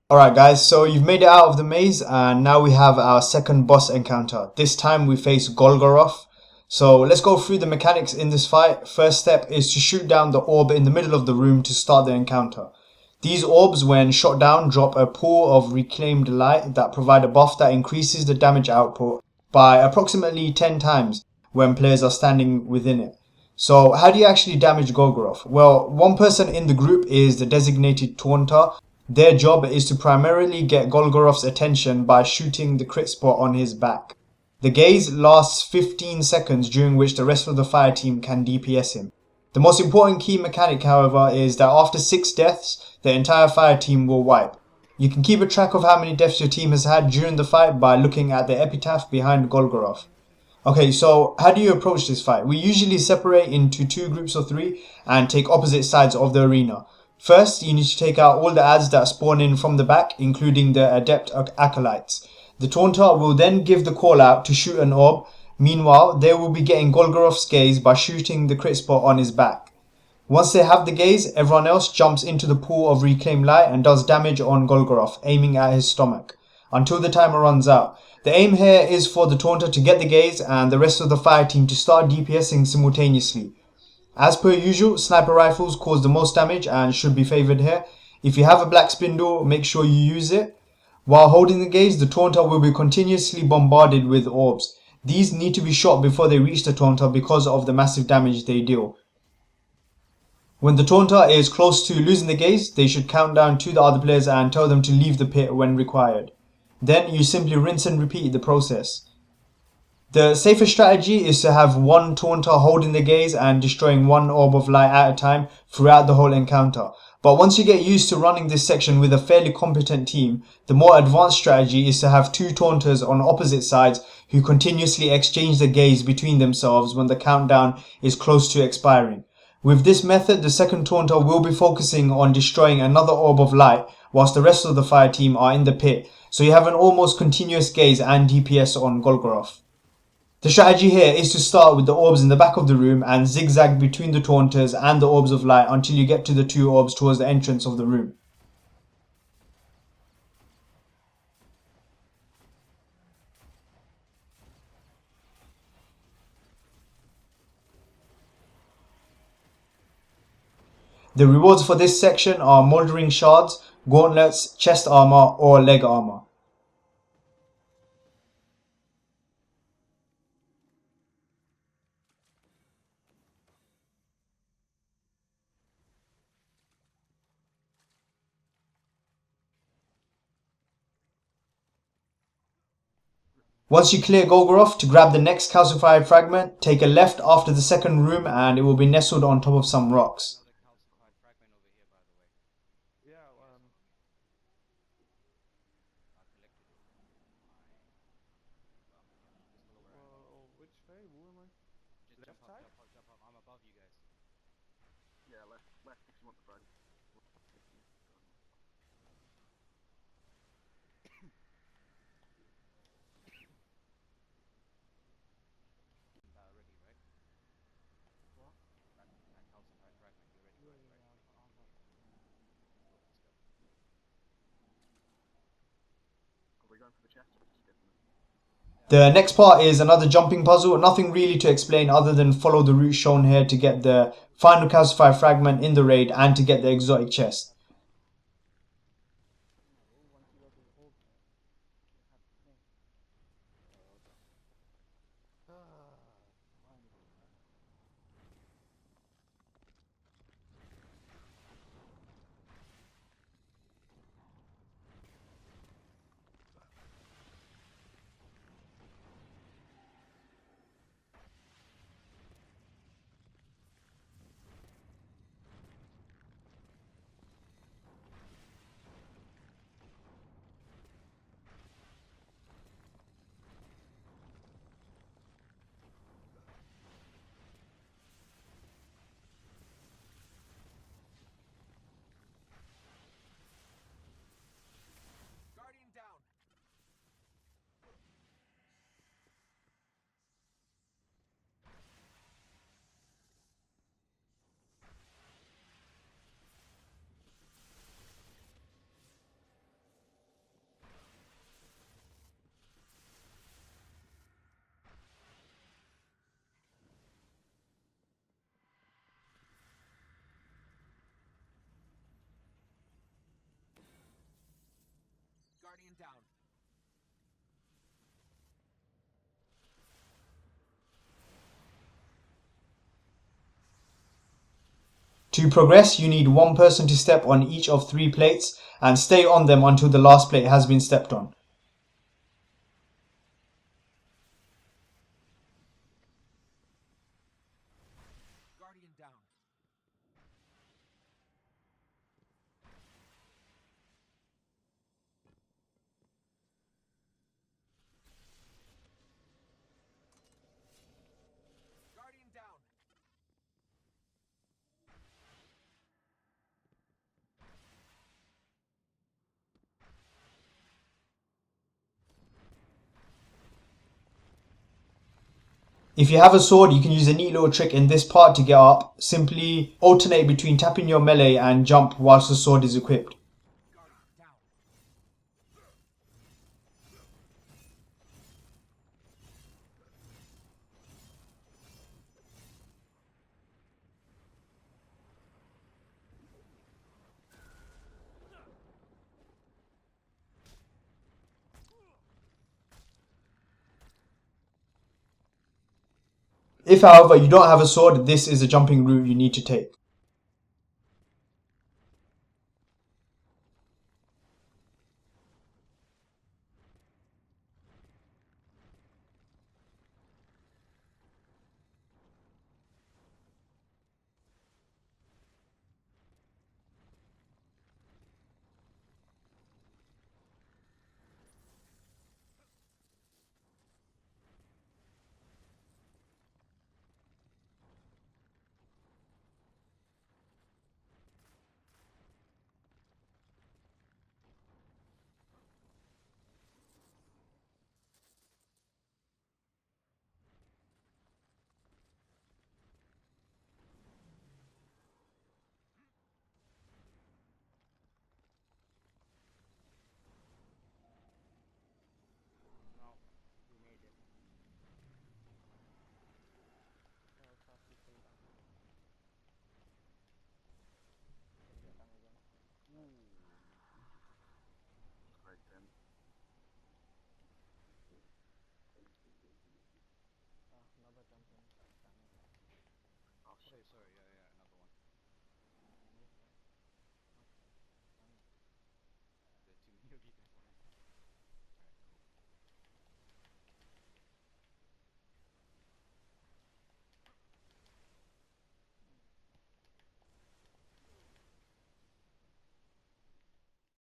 Alright guys, so you've made it out of the maze and now we have our second boss encounter. This time we face Golgoroth. So let's go through the mechanics in this fight. First step is to shoot down the orb in the middle of the room to start the encounter. These orbs, when shot down, drop a pool of reclaimed light that provide a buff that increases the damage output by approximately 10 times when players are standing within it. So how do you actually damage Golgoroth? Well, one person in the group is the designated taunter. Their job is to primarily get Golgoroth's attention by shooting the crit spot on his back. The gaze lasts 15 seconds, during which the rest of the fire team can DPS him. The most important key mechanic, however, is that after 6 deaths, the entire fire team will wipe. You can keep a track of how many deaths your team has had during the fight by looking at the epitaph behind Golgoroth. Okay, so how do you approach this fight? We usually separate into 2 groups of 3 and take opposite sides of the arena. First, you need to take out all the adds that spawn in from the back, including the adept acolytes. The taunter will then give the call out to shoot an orb. Meanwhile, they will be getting Golgoroth's gaze by shooting the crit spot on his back. Once they have the gaze, everyone else jumps into the pool of reclaimed light and does damage on Golgoroth, aiming at his stomach, until the timer runs out. The aim here is for the taunter to get the gaze and the rest of the fire team to start DPSing simultaneously. As per usual, sniper rifles cause the most damage and should be favoured here. If you have a black spindle, make sure you use it. While holding the gaze, the taunter will be continuously bombarded with orbs. These need to be shot before they reach the taunter because of the massive damage they deal. When the taunter is close to losing the gaze, they should count down to the other players and tell them to leave the pit when required. Then you simply rinse and repeat the process. The safest strategy is to have one taunter holding the gaze and destroying one orb of light at a time throughout the whole encounter. But once you get used to running this section with a fairly competent team, the more advanced strategy is to have 2 taunters on opposite sides who continuously exchange the gaze between themselves when the countdown is close to expiring. With this method, the second taunter will be focusing on destroying another orb of light whilst the rest of the fire team are in the pit, so you have an almost continuous gaze and DPS on Golgoroth. The strategy here is to start with the orbs in the back of the room and zigzag between the taunters and the orbs of light until you get to the 2 orbs towards the entrance of the room. The rewards for this section are mouldering shards, gauntlets, chest armor or leg armor. Once you clear Golgoroth, to grab the next calcified fragment, take a left after the second room and it will be nestled on top of some rocks. The next part is another jumping puzzle. Nothing really to explain other than follow the route shown here to get the final calcified fragment in the raid and to get the exotic chest. To progress, you need one person to step on each of 3 plates and stay on them until the last plate has been stepped on. If you have a sword, you can use a neat little trick in this part to get up. Simply alternate between tapping your melee and jump whilst the sword is equipped. If, however, you don't have a sword, this is a jumping route you need to take.